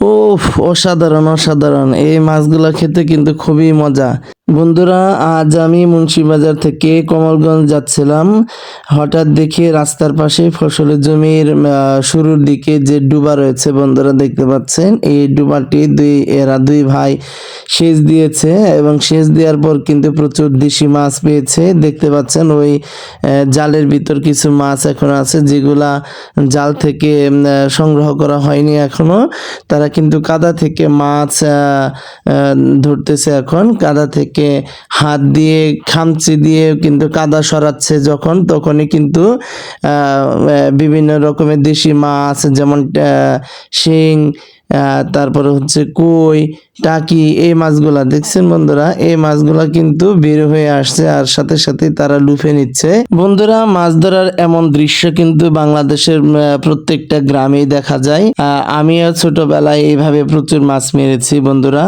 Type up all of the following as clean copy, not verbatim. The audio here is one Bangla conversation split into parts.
ওফ! অসাধারণ, অসাধারণ। এই মাছগুলা খেতে কিন্তু খুবই মজা। বন্ধুরা, আজ আমি মুন্সিবাজার থেকে কমলগঞ্জ যাচ্ছিলাম। হঠাৎ দেখি রাস্তার পাশে ফসলের জমির শুরুর দিকে যে ডুবা রয়েছে বন্ধুরা দেখতে পাচ্ছেন। এই ডুবাটি এরা দুই ভাই সেচ দিয়েছে এবং সেচ দেওয়ার পর কিন্তু প্রচুর দেশি মাছ পেয়েছে। দেখতে পাচ্ছেন ওই জালের ভিতর কিছু মাছ এখনো আছে যেগুলা জাল থেকে সংগ্রহ করা হয়নি এখনো। তারা কিন্তু কাদা থেকে মাছ ধরতেছে এখন। কাদা থেকে হাত দিয়ে খামচি দিয়ে কিন্তু কাদা সরাচ্ছে যখন, তখনই কিন্তু বিভিন্ন রকমের দেশি মাছ যেমন শিং, তারপরে হচ্ছে কই, টাকি, এই মাছগুলা দেখছেন বন্ধুরা, এই মাছগুলা কিন্তু বের হয়ে আসছে আর সাথে সাথে তারা লুফে নিচ্ছে। বন্ধুরা, মাছ ধরার এমন দৃশ্য কিন্তু বাংলাদেশের প্রত্যেকটা গ্রামেই দেখা যায়। আমিও ছোটবেলায় এইভাবে প্রচুর মাছ মেরেছি বন্ধুরা।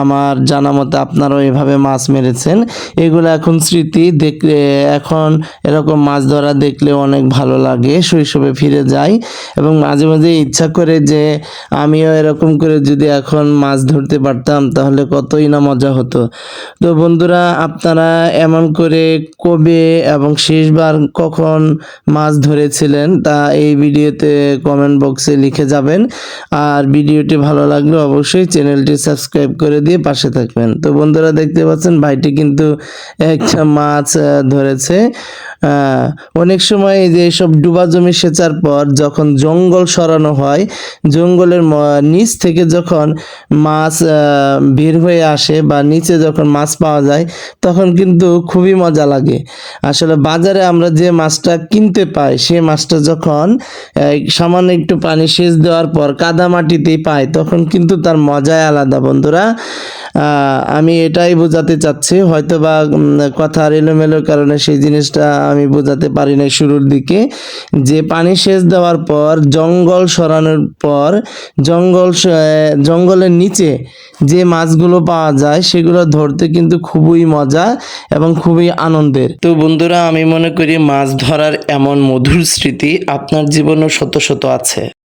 আমার জানা মতে আপনারাও এইভাবে মাছ মেরেছেন। এগুলো এখন স্মৃতি, দেখলে এখন এরকম মাছ ধরা দেখলে অনেক ভালো লাগে, শৈশবে ফিরে যাই এবং মাঝে মাঝে ইচ্ছা করে যে আমিও এরকম করে যদি এখন মাছ ধরতে পারতাম তাহলে কতই না মজা হতো। তো বন্ধুরা, আপনারা এমন করে কবে এবং শেষবার কখন মাছ ধরেছিলেন তা এই ভিডিওতে কমেন্ট বক্সে লিখে যাবেন। আর ভিডিওটি ভালো লাগলে অবশ্যই চ্যানেলটি সাবস্ক্রাইব করে দিয়ে পাশে থাকবেন। তো বন্ধুরা, দেখতে পাচ্ছেন ভাইটি কিন্তু একটা মাছ ধরেছে। অনেক সময় এই যে সব ডুবা জমি সেচার পর যখন জঙ্গল সরানো হয়, জঙ্গলের নিচ থেকে যখন মাছ বের হয়ে আসে বা নিচে যখন মাছ পাওয়া যায় তখন কিন্তু খুবই মজা লাগে। আসলে বাজারে আমরা যে মাছটা কিনতে পাই সে মাছটা যখন সামান্য একটু পানি সেচ দেওয়ার পর কাদা মাটিতেই পাই তখন কিন্তু তার মজাই আলাদা বন্ধুরা। আমি এটাই বোঝাতে চাচ্ছি, হয়তো বা কথার এলোমেলোর কারণে সেই জিনিসটা আমি বোঝাতে পারি না শুরুর দিকে, যে পানি সেচ দেওয়ার পর জঙ্গল সরানোর পর জঙ্গলের নিচে যে মাছগুলো পাওয়া যায় সেগুলো ধরতে কিন্তু খুবই মজা এবং খুবই আনন্দের। তো বন্ধুরা, আমি মনে করি মাছ ধরার এমন মধুর স্মৃতি আপনার জীবনেও শত শত আছে।